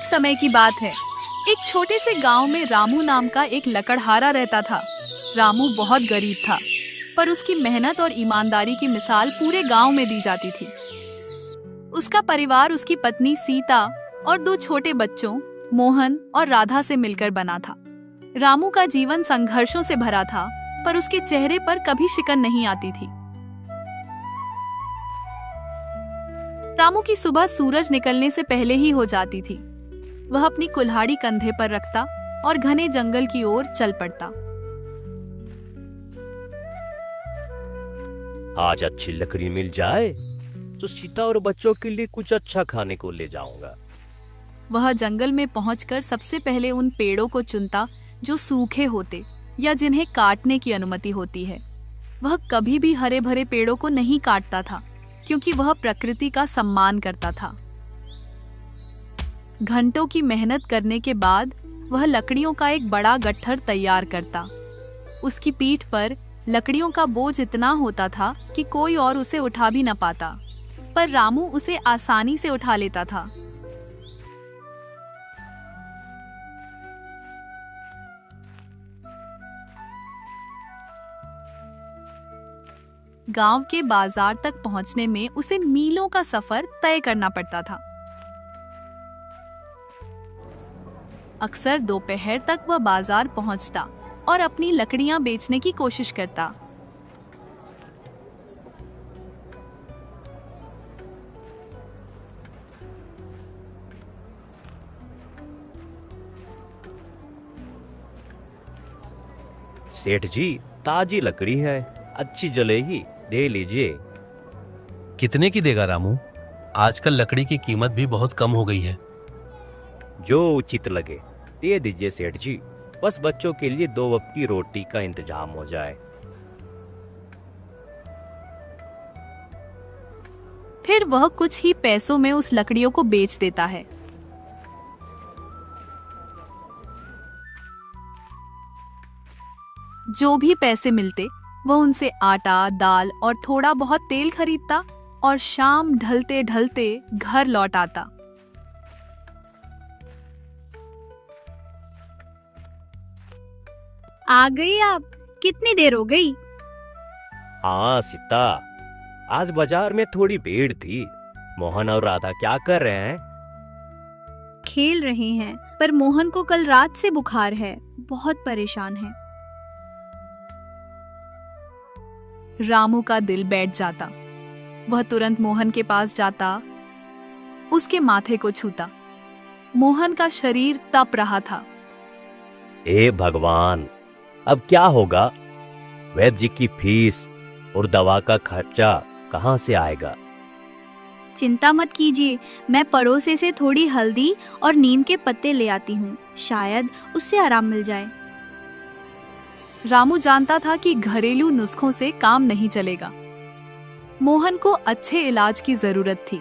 समय की बात है। एक छोटे से गांव में रामू नाम का एक लकड़हारा रहता था। रामू बहुत गरीब था, पर उसकी मेहनत और ईमानदारी की मिसाल पूरे गांव में दी जाती थी। उसका परिवार उसकी पत्नी सीता और 2 छोटे बच्चों मोहन और राधा से मिलकर बना था। रामू का जीवन संघर्षों से भरा था, पर उसके चेहरे पर कभी शिकन नहीं आती थी। रामू की सुबह सूरज निकलने से पहले ही हो जाती थी। वह अपनी कुल्हाड़ी कंधे पर रखता और घने जंगल की ओर चल पड़ता। आज अच्छी लकड़ी मिल जाए तो सीता और बच्चों के लिए कुछ अच्छा खाने को ले जाऊंगा। वह जंगल में पहुंचकर सबसे पहले उन पेड़ों को चुनता जो सूखे होते या जिन्हें काटने की अनुमति होती है। वह कभी भी हरे भरे पेड़ों को नहीं काटता था, क्योंकि वह प्रकृति का सम्मान करता था। घंटों की मेहनत करने के बाद वह लकड़ियों का एक बड़ा गट्ठर तैयार करता। उसकी पीठ पर लकड़ियों का बोझ इतना होता था कि कोई और उसे उठा भी न पाता, पर रामू उसे आसानी से उठा लेता था। गांव के बाजार तक पहुंचने में उसे मीलों का सफर तय करना पड़ता था। अक्सर दोपहर तक वह बाजार पहुंचता और अपनी लकड़ियां बेचने की कोशिश करता। सेठ जी, ताजी लकड़ी है, अच्छी जलेगी, दे लीजिए। कितने की देगा रामू? आजकल लकड़ी की कीमत भी बहुत कम हो गई है। जो उचित लगे दे दीजिए सेठ जी। बस बच्चों के लिए 2 वक्त की रोटी का इंतजाम हो जाए। फिर वह कुछ ही पैसों में उस लकड़ियों को बेच देता है। जो भी पैसे मिलते वह उनसे आटा, दाल और थोड़ा बहुत तेल खरीदता और शाम ढलते ढलते घर लौट आता। आ गई आप? कितनी देर हो गई? हाँ सीता, आज बाजार में थोड़ी भीड़ थी। मोहन और राधा क्या कर रहे हैं? खेल रहे हैं, पर मोहन को कल रात से बुखार है, बहुत परेशान है। रामू का दिल बैठ जाता। वह तुरंत मोहन के पास जाता, उसके माथे को छूता। मोहन का शरीर तप रहा था। हे भगवान, अब क्या होगा? वैद्य जी की फीस और दवा का खर्चा कहाँ से आएगा? चिंता मत कीजिए, मैं पड़ोसे से थोड़ी हल्दी और नीम के पत्ते ले आती हूँ, शायद उससे आराम मिल जाए। रामू जानता था कि घरेलू नुस्खों से काम नहीं चलेगा। मोहन को अच्छे इलाज की जरूरत थी।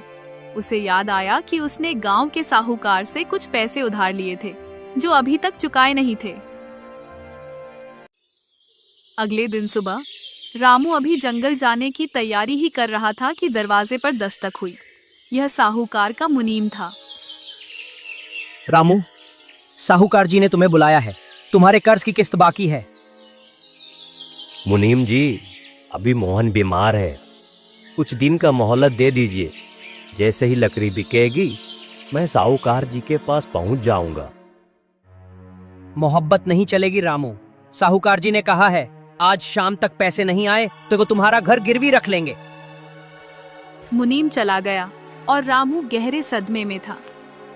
उसे याद आया कि उसने गांव के साहूकार से कुछ पैसे उधार लिए थे, जो अभी तक चुकाए नहीं थे। अगले दिन सुबह रामू अभी जंगल जाने की तैयारी ही कर रहा था कि दरवाजे पर दस्तक हुई। यह साहूकार का मुनीम था। रामू, साहूकार जी ने तुम्हें बुलाया है। तुम्हारे कर्ज की किस्त बाकी है। मुनीम जी, अभी मोहन बीमार है, कुछ दिन का मोहलत दे दीजिए। जैसे ही लकड़ी बिकेगी मैं साहूकार जी के पास पहुंच जाऊंगा। मोहब्बत नहीं चलेगी रामू। साहूकार जी ने कहा है, आज शाम तक पैसे नहीं आए तो वो तुम्हारा घर गिरवी रख लेंगे। मुनीम चला गया और रामू गहरे सदमे में था।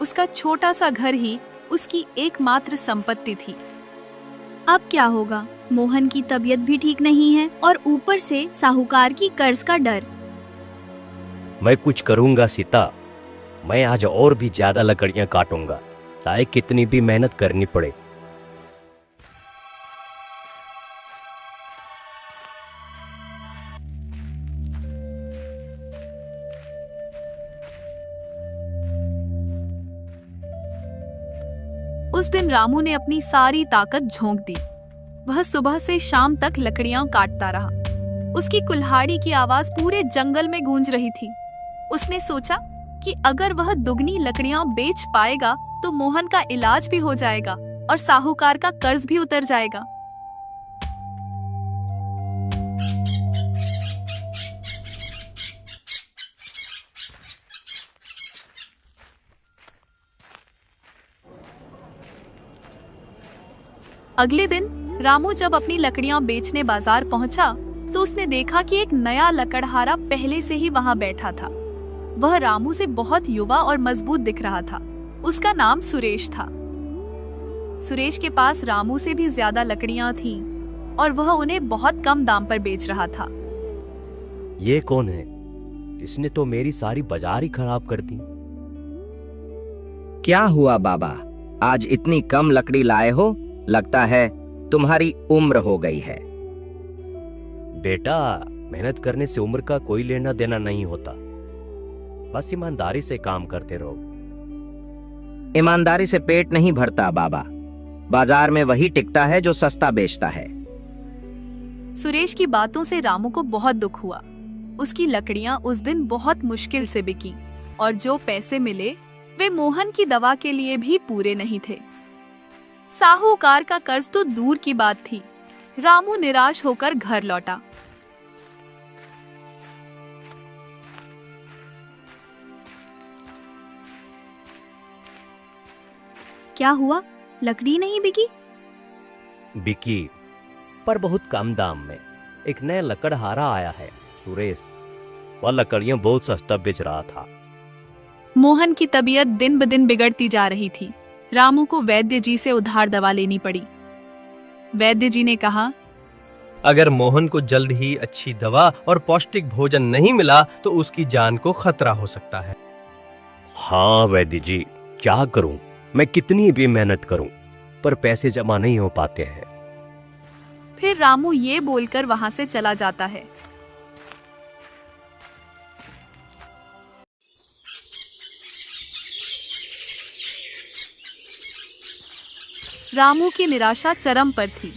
उसका छोटा सा घर ही उसकी एकमात्र संपत्ति थी। अब क्या होगा? मोहन की तबीयत भी ठीक नहीं है और ऊपर से साहूकार की कर्ज का डर। मैं कुछ करूंगा सीता। मैं आज और भी ज्यादा लकड़ियां काटूंगा, चाहे कितनी भी मेहनत करनी पड़े। उस दिन रामू ने अपनी सारी ताकत झोंक दी। वह सुबह से शाम तक लकड़ियां काटता रहा। उसकी कुल्हाड़ी की आवाज पूरे जंगल में गूंज रही थी। उसने सोचा कि अगर वह दुगनी लकड़ियां बेच पाएगा तो मोहन का इलाज भी हो जाएगा और साहूकार का कर्ज भी उतर जाएगा। अगले दिन रामू जब अपनी लकड़ियां बेचने बाजार पहुंचा तो उसने देखा कि एक नया लकड़हारा पहले से ही वहां बैठा था। वह रामू से बहुत युवा और मजबूत दिख रहा था। उसका नाम सुरेश था। सुरेश के पास रामू से भी ज्यादा लकड़ियां थीं और वह उन्हें बहुत कम दाम पर बेच रहा था। ये कौन है? इसने तो मेरी सारी बाजार ही खराब कर दी। क्या हुआ बाबा, आज इतनी कम लकड़ी लाए हो? लगता है तुम्हारी उम्र हो गई है। बेटा, मेहनत करने से उम्र का कोई लेना देना नहीं होता। बस ईमानदारी से काम करते रहो। ईमानदारी से पेट नहीं भरता बाबा। बाजार में वही टिकता है जो सस्ता बेचता है। सुरेश की बातों से रामू को बहुत दुख हुआ। उसकी लकड़ियां उस दिन बहुत मुश्किल से बिकी और जो पैसे मिले वे मोहन की दवा के लिए भी पूरे नहीं थे। साहूकार का कर्ज तो दूर की बात थी। रामू निराश होकर घर लौटा। क्या हुआ, लकड़ी नहीं बिकी? बिकी, पर बहुत कम दाम में। एक नया लकड़हारा आया है, सुरेश। वह लकड़ियां बहुत सस्ता बेच रहा था। मोहन की तबीयत दिन ब दिन बिगड़ती जा रही थी। रामू को वैद्य जी से उधार दवा लेनी पड़ी। वैद्य जी ने कहा, अगर मोहन को जल्द ही अच्छी दवा और पौष्टिक भोजन नहीं मिला तो उसकी जान को खतरा हो सकता है। हाँ वैद्य जी, क्या करूं? मैं कितनी भी मेहनत करूं पर पैसे जमा नहीं हो पाते हैं। फिर रामू ये बोलकर वहां से चला जाता है। रामू की निराशा चरम पर थी।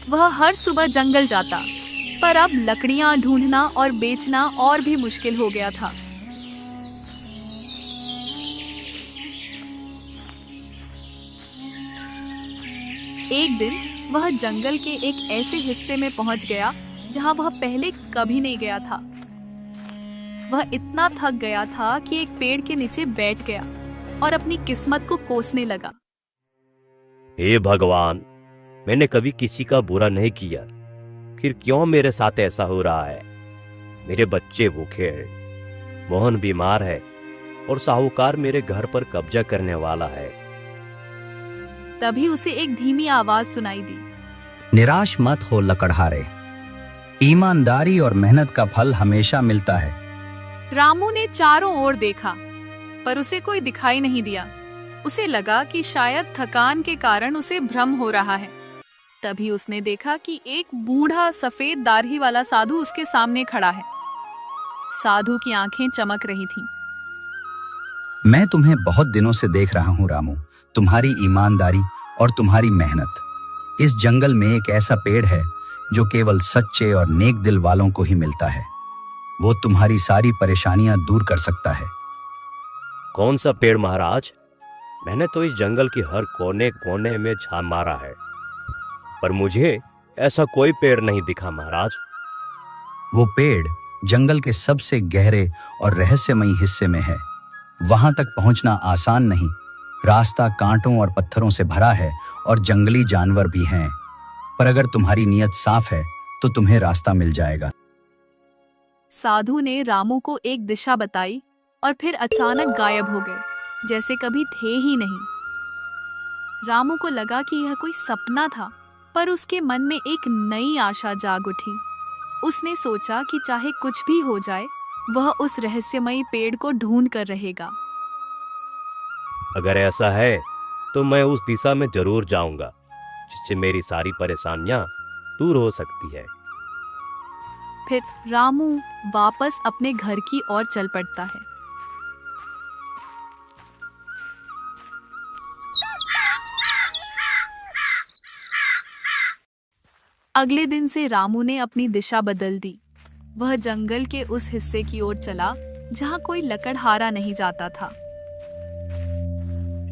वह हर सुबह जंगल जाता, पर अब लकड़ियां ढूंढना और बेचना और भी मुश्किल हो गया था। एक दिन वह जंगल के एक ऐसे हिस्से में पहुंच गया जहां वह पहले कभी नहीं गया था। वह इतना थक गया था कि एक पेड़ के नीचे बैठ गया और अपनी किस्मत को कोसने लगा। हे भगवान, मैंने कभी किसी का बुरा नहीं किया, फिर क्यों मेरे साथ ऐसा हो रहा है? मेरे बच्चे भूखे हैं, मोहन बीमार है और साहूकार मेरे घर पर कब्जा करने वाला है। तभी उसे एक धीमी आवाज सुनाई दी। निराश मत हो लकड़हारे, ईमानदारी और मेहनत का फल हमेशा मिलता है। रामू ने चारों ओर देखा, पर उसे कोई दिखाई नहीं दिया। उसे लगा कि शायद थकान के कारण उसे भ्रम हो रहा है। तभी उसने देखा कि एक बूढ़ा सफेद दाढ़ी वाला साधु उसके सामने खड़ा है। साधु की आंखें चमक रही थीं। मैं तुम्हें बहुत दिनों से देख रहा हूँ रामू, तुम्हारी ईमानदारी और तुम्हारी मेहनत। इस जंगल में एक ऐसा पेड़ है जो केवल सच्चे और नेक दिल वालों को ही मिलता है। वो तुम्हारी सारी परेशानियां दूर कर सकता है। कौन सा पेड़ महाराज? मैंने तो इस जंगल की हर कोने कोने में छान मारा है, पर मुझे ऐसा कोई पेड़ नहीं दिखा महाराज। वो पेड़ जंगल के सबसे गहरे और रहस्यमयी हिस्से में है। वहां तक पहुंचना आसान नहीं। रास्ता कांटों और पत्थरों से भरा है और जंगली जानवर भी हैं। पर अगर तुम्हारी नीयत साफ है तो तुम्हें रास्ता मिल जाएगा। साधु ने रामू को एक दिशा बताई और फिर अचानक गायब हो गए, जैसे कभी थे ही नहीं। रामू को लगा कि यह कोई सपना था, पर उसके मन में एक नई आशा जाग उठी। उसने सोचा कि चाहे कुछ भी हो जाए, वह उस रहस्यमयी पेड़ को ढूंढ कर रहेगा। अगर ऐसा है तो मैं उस दिशा में जरूर जाऊंगा, जिससे मेरी सारी परेशानियां दूर हो सकती है। फिर रामू वापस अपने घर की ओर चल पड़ता है। अगले दिन से रामू ने अपनी दिशा बदल दी। वह जंगल के उस हिस्से की ओर चला जहां कोई लकड़हारा नहीं जाता था।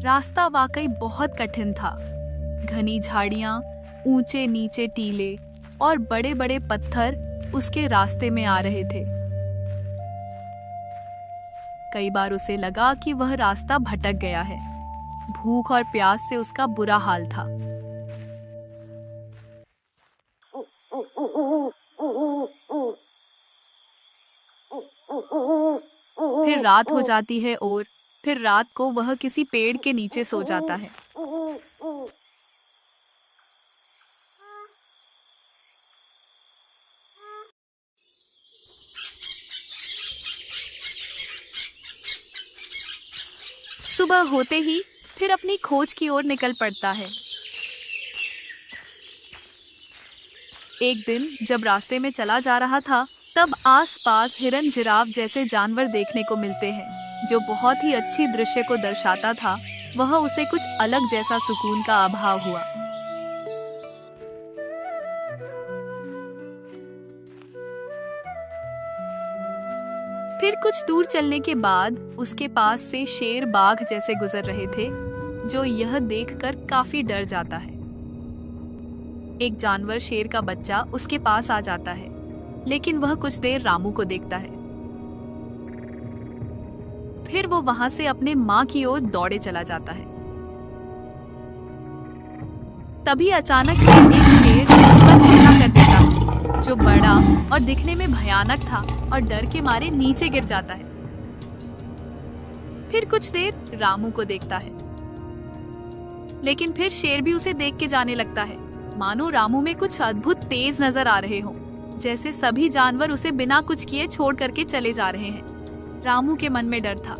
रास्ता वाकई बहुत कठिन था। घनी झाड़ियां, ऊंचे नीचे टीले और बड़े बड़े पत्थर उसके रास्ते में आ रहे थे। कई बार उसे लगा कि वह रास्ता भटक गया है। भूख और प्यास से उसका बुरा हाल था। फिर रात हो जाती है और फिर रात को वह किसी पेड़ के नीचे सो जाता है। सुबह होते ही फिर अपनी खोज की ओर निकल पड़ता है। एक दिन जब रास्ते में चला जा रहा था, तब आसपास हिरन, जिराफ जैसे जानवर देखने को मिलते हैं, जो बहुत ही अच्छी दृश्य को दर्शाता था। वह उसे कुछ अलग जैसा सुकून का अभाव हुआ। फिर कुछ दूर चलने के बाद उसके पास से शेर, बाघ जैसे गुजर रहे थे, जो यह देखकर काफी डर जाता है। एक जानवर, शेर का बच्चा, उसके पास आ जाता है, लेकिन वह कुछ देर रामू को देखता है। फिर वो वहां से अपने माँ की ओर दौड़े चला जाता है। तभी अचानक से एक शेर उस पर हमला कर देता है, जो बड़ा और दिखने में भयानक था, और डर के मारे नीचे गिर जाता है। फिर कुछ देर रामू को देखता है, लेकिन फिर शेर भी उसे देख के जाने लगता है, मानो रामू में कुछ अद्भुत तेज नजर आ रहे हों, जैसे सभी जानवर उसे बिना कुछ किए छोड़ करके चले जा रहे हैं। रामू के मन में डर था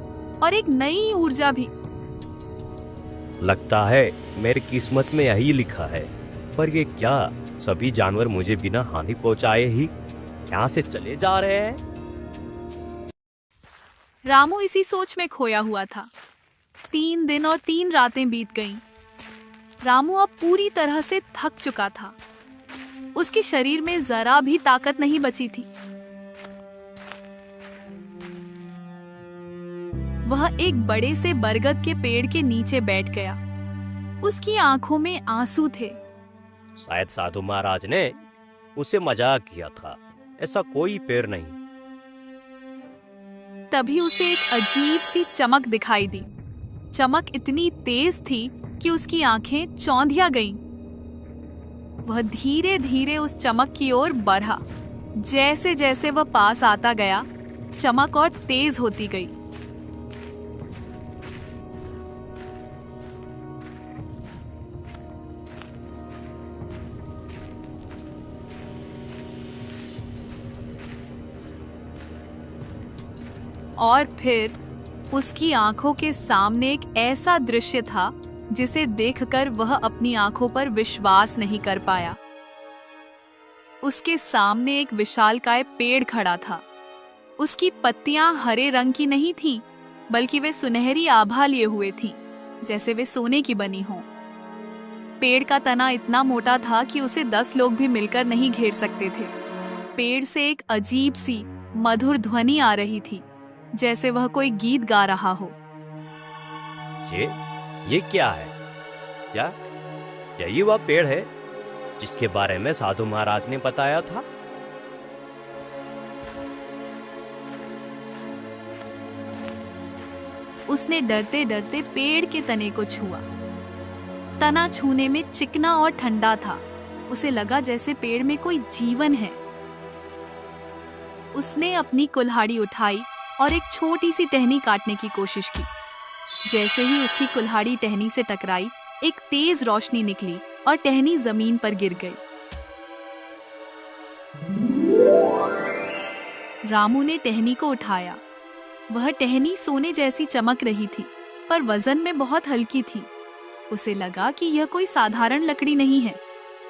और एक नई ऊर्जा भी। लगता है मेरी किस्मत में यही लिखा है, पर ये क्या, सभी जानवर मुझे बिना हानि पहुंचाए ही यहाँ से चले जा रहे हैं। रामू इसी सोच में खोया हुआ था। 3 दिन और 3 रातें बीत गईं। रामू अब पूरी तरह से थक चुका था। उसके शरीर में जरा भी ताकत नहीं बची थी। वह एक बड़े से बरगद के पेड़ के नीचे बैठ गया। उसकी आंखों में आंसू थे। शायद साधु महाराज ने उसे मजाक किया था, ऐसा कोई पेड़ नहीं। तभी उसे एक अजीब सी चमक दिखाई दी। चमक इतनी तेज थी कि उसकी आंखें चौंधिया गईं। वह धीरे धीरे उस चमक की ओर बढ़ा। जैसे जैसे वह पास आता गया, चमक और तेज होती गई। और फिर उसकी आंखों के सामने एक ऐसा दृश्य था जिसे देखकर वह अपनी आंखों पर विश्वास नहीं कर पाया। उसके सामने एक विशालकाय पेड़ खड़ा था। उसकी पत्तियां हरे रंग की नहीं थीं, बल्कि वे सुनहरी आभा लिए हुए थीं, जैसे वे सोने की बनी हों। पेड़ का तना इतना मोटा था कि उसे 10 लोग भी मिलकर नहीं घेर सकते थे। पेड़ से एक अजीब सी मधुर ध्वनि आ रही थी, जैसे वह कोई गीत गा रहा हो। ये क्या है? क्या यही वह पेड़ है जिसके बारे में साधु महाराज ने बताया था? उसने डरते डरते पेड़ के तने को छुआ। तना छूने में चिकना और ठंडा था। उसे लगा जैसे पेड़ में कोई जीवन है। उसने अपनी कुल्हाड़ी उठाई और एक छोटी सी टहनी काटने की कोशिश की। जैसे ही उसकी कुल्हाड़ी टहनी से टकराई, एक तेज रोशनी निकली और टहनी जमीन पर गिर गई। रामू ने टहनी को उठाया। वह टहनी सोने जैसी चमक रही थी, पर वजन में बहुत हल्की थी। उसे लगा कि यह कोई साधारण लकड़ी नहीं है।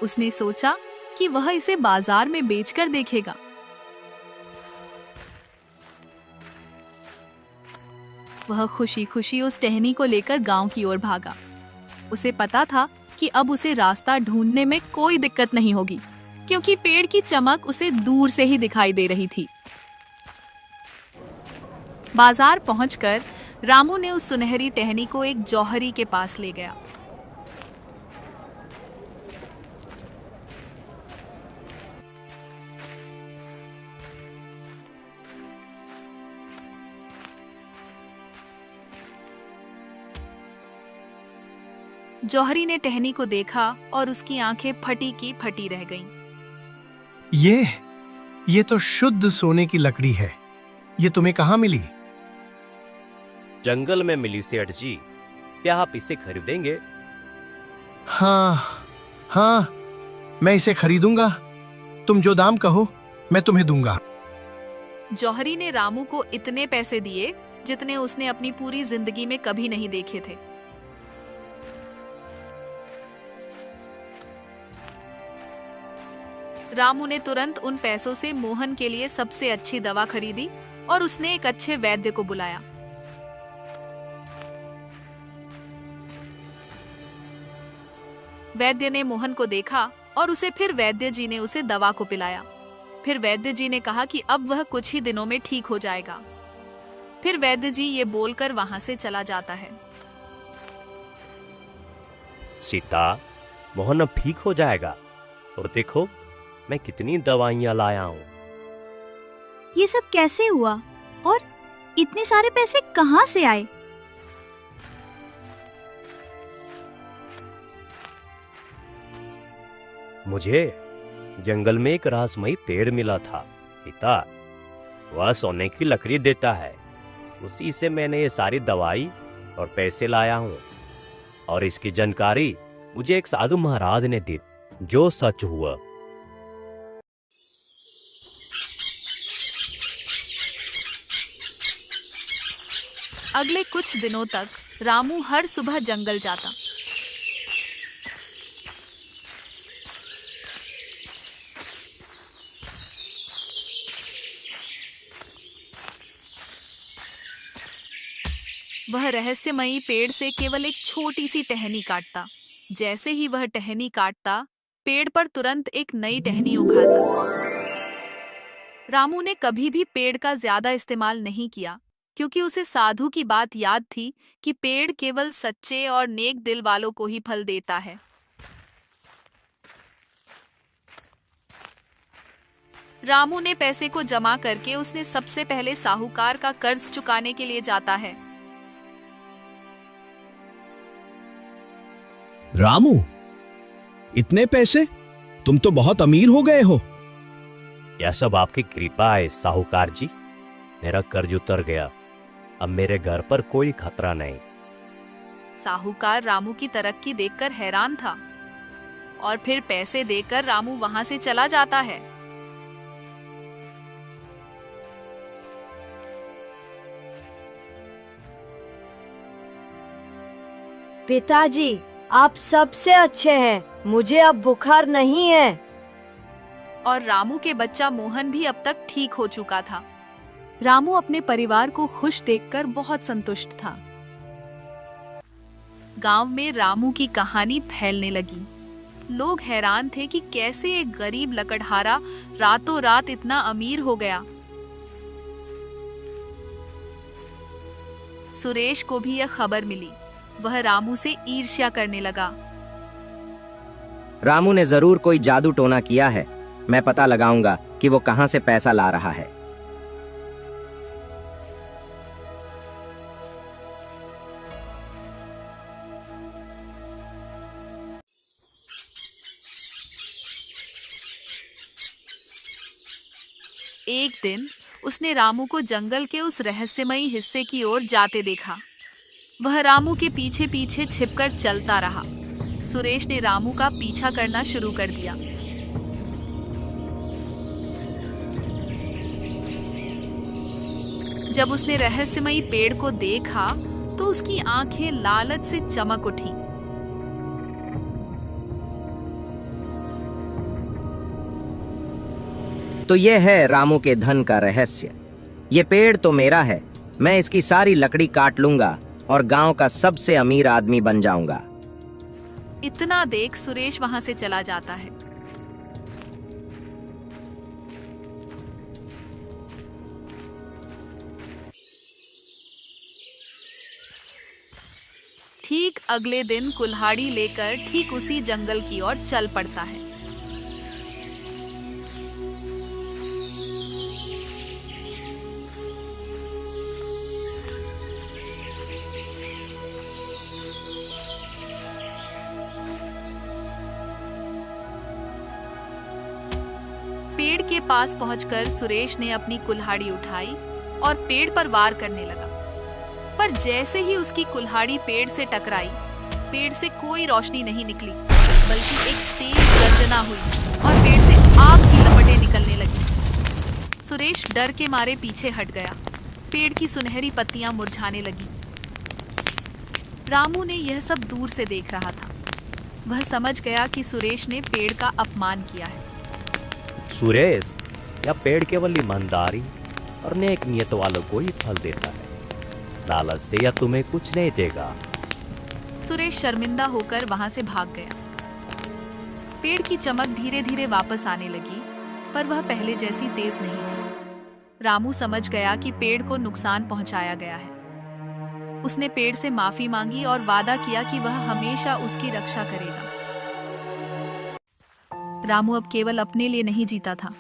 उसने सोचा कि वह इसे बाजार में बेचकर देखेगा। वह खुशी खुशी उस टहनी को लेकर गांव की ओर भागा। उसे पता था कि अब उसे रास्ता ढूंढने में कोई दिक्कत नहीं होगी, क्योंकि पेड़ की चमक उसे दूर से ही दिखाई दे रही थी। बाजार पहुंचकर रामू ने उस सुनहरी टहनी को एक जौहरी के पास ले गया। जौहरी ने टहनी को देखा और उसकी आंखें फटी की फटी रह गईं। ये तो शुद्ध सोने की लकड़ी है। ये तुम्हें कहाँ मिली? जंगल में मिली सेठ जी। क्या आप इसे खरीदेंगे? हाँ, मैं इसे खरीदूंगा। तुम जो दाम कहो मैं तुम्हें दूंगा। जौहरी ने रामू को इतने पैसे दिए जितने उसने अपनी पूरी जिंदगी में कभी नहीं देखे थे। रामू ने तुरंत उन पैसों से मोहन के लिए सबसे अच्छी दवा खरीदी और उसने एक अच्छे वैद्य को बुलाया। वैद्य ने मोहन को देखा और फिर वैद्य जी ने उसे दवा को पिलाया। फिर वैद्य जी ने कहा कि अब वह कुछ ही दिनों में ठीक हो जाएगा। फिर वैद्य जी ये बोलकर वहां से चला जाता है। सीता, मोहन अब ठीक हो जाएगा। और देखो मैं कितनी दवाइयां लाया हूँ। ये सब कैसे हुआ और इतने सारे पैसे कहाँ से आए? मुझे जंगल में एक रहस्यमयी पेड़ मिला था सीता। वह सोने की लकड़ी देता है। उसी से मैंने ये सारी दवाई और पैसे लाया हूँ। और इसकी जानकारी मुझे एक साधु महाराज ने दी, जो सच हुआ। अगले कुछ दिनों तक रामू हर सुबह जंगल जाता। वह रहस्यमयी पेड़ से केवल एक छोटी सी टहनी काटता। जैसे ही वह टहनी काटता, पेड़ पर तुरंत एक नई टहनी उगाता। रामू ने कभी भी पेड़ का ज्यादा इस्तेमाल नहीं किया, क्योंकि उसे साधु की बात याद थी कि पेड़ केवल सच्चे और नेक दिल वालों को ही फल देता है। रामू ने पैसे को जमा करके उसने सबसे पहले साहूकार का कर्ज चुकाने के लिए जाता है। रामू, इतने पैसे? तुम तो बहुत अमीर हो गए हो। यह सब आपकी कृपा है साहूकार जी। मेरा कर्ज उतर गया। अब मेरे घर पर कोई खतरा नहीं। साहूकार रामू की तरक्की देखकर हैरान था और फिर पैसे देकर रामू वहां से चला जाता है। पिताजी, आप सबसे अच्छे हैं। मुझे अब बुखार नहीं है। और रामू के बच्चा मोहन भी अब तक ठीक हो चुका था। रामू अपने परिवार को खुश देखकर बहुत संतुष्ट था। गांव में रामू की कहानी फैलने लगी। लोग हैरान थे कि कैसे एक गरीब लकड़हारा रातों रात इतना अमीर हो गया। सुरेश को भी यह खबर मिली। वह रामू से ईर्ष्या करने लगा। रामू ने जरूर कोई जादू टोना किया है। मैं पता लगाऊंगा कि वो कहां से पैसा ला रहा है। एक दिन उसने रामू को जंगल के उस रहस्यमयी हिस्से की ओर जाते देखा। वह रामू के पीछे पीछे छिपकर चलता रहा। सुरेश ने रामू का पीछा करना शुरू कर दिया। जब उसने रहस्यमयी पेड़ को देखा तो उसकी आंखें लालच से चमक उठी। तो ये है रामू के धन का रहस्य। ये पेड़ तो मेरा है। मैं इसकी सारी लकड़ी काट लूंगा और गांव का सबसे अमीर आदमी बन जाऊंगा। इतना देख सुरेश वहां से चला जाता है। ठीक अगले दिन कुल्हाड़ी लेकर ठीक उसी जंगल की ओर चल पड़ता है। पेड़ के पास पहुंचकर सुरेश ने अपनी कुल्हाड़ी उठाई और पेड़ पर वार करने लगा। पर जैसे ही उसकी कुल्हाड़ी पेड़ से टकराई, पेड़ से कोई रोशनी नहीं निकली, बल्कि एक तेज गर्जना हुई और पेड़ से आग की लपटें निकलने लगी। सुरेश डर के मारे पीछे हट गया। पेड़ की सुनहरी पत्तियां मुरझाने लगी। रामू ने यह सब दूर से देख रहा था। वह समझ गया कि सुरेश ने पेड़ का अपमान किया है। सुरेश, यह पेड़ केवल ईमानदारी और नेक नियत वालों को ही फल देता है। लालच से यह तुम्हें कुछ नहीं देगा। सुरेश शर्मिंदा होकर वहां से भाग गया। पेड़ की चमक धीरे धीरे वापस आने लगी, पर वह पहले जैसी तेज नहीं थी। रामू समझ गया कि पेड़ को नुकसान पहुंचाया गया है। उसने पेड़ से माफी मांगी और वादा किया कि वह हमेशा उसकी रक्षा करेगा। रामू अब केवल अपने लिए नहीं जीता था।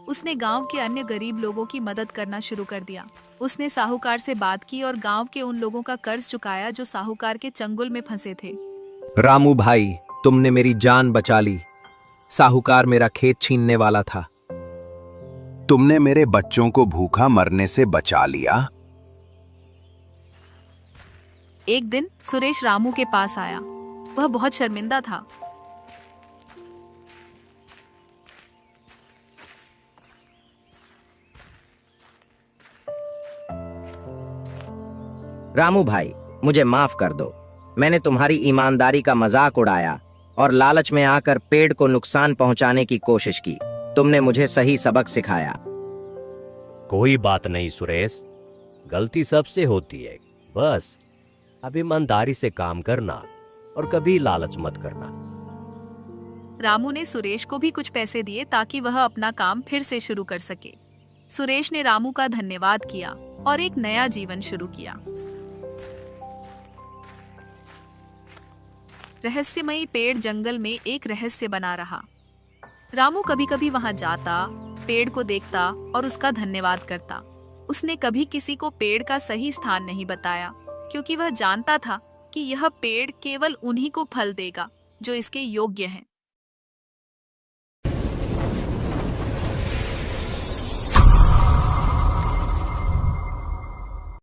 उसने गांव के अन्य गरीब लोगों की मदद करना शुरू कर दिया। उसने साहूकार से बात की और गांव के उन लोगों का कर्ज चुकाया जो साहूकार के चंगुल में फंसे थे। रामू भाई, तुमने मेरी जान बचा ली। साहूकार मेरा खेत छीनने वाला था। तुमने मेरे बच्चों को भूखा मरने से बचा लिया। एक दिन सुरेश रामू के पास आया। वह बहुत शर्मिंदा था। रामू भाई, मुझे माफ कर दो। मैंने तुम्हारी ईमानदारी का मजाक उड़ाया और लालच में आकर पेड़ को नुकसान पहुंचाने की कोशिश की। तुमने मुझे सही सबक सिखाया। कोई बात नहीं सुरेश, गलती सबसे होती है। बस अब ईमानदारी से काम करना और कभी लालच मत करना। रामू ने सुरेश को भी कुछ पैसे दिए ताकि वह अपना काम फिर से शुरू कर सके। सुरेश ने रामू का धन्यवाद किया और एक नया जीवन शुरू किया। रहस्यमयी पेड़ जंगल में एक रहस्य बना रहा। रामू कभी कभी वहां जाता, पेड़ को देखता और उसका धन्यवाद करता। उसने कभी किसी को पेड़ का सही स्थान नहीं बताया, क्योंकि वह जानता था कि यह पेड़ केवल उन्हीं को फल देगा जो इसके योग्य हैं।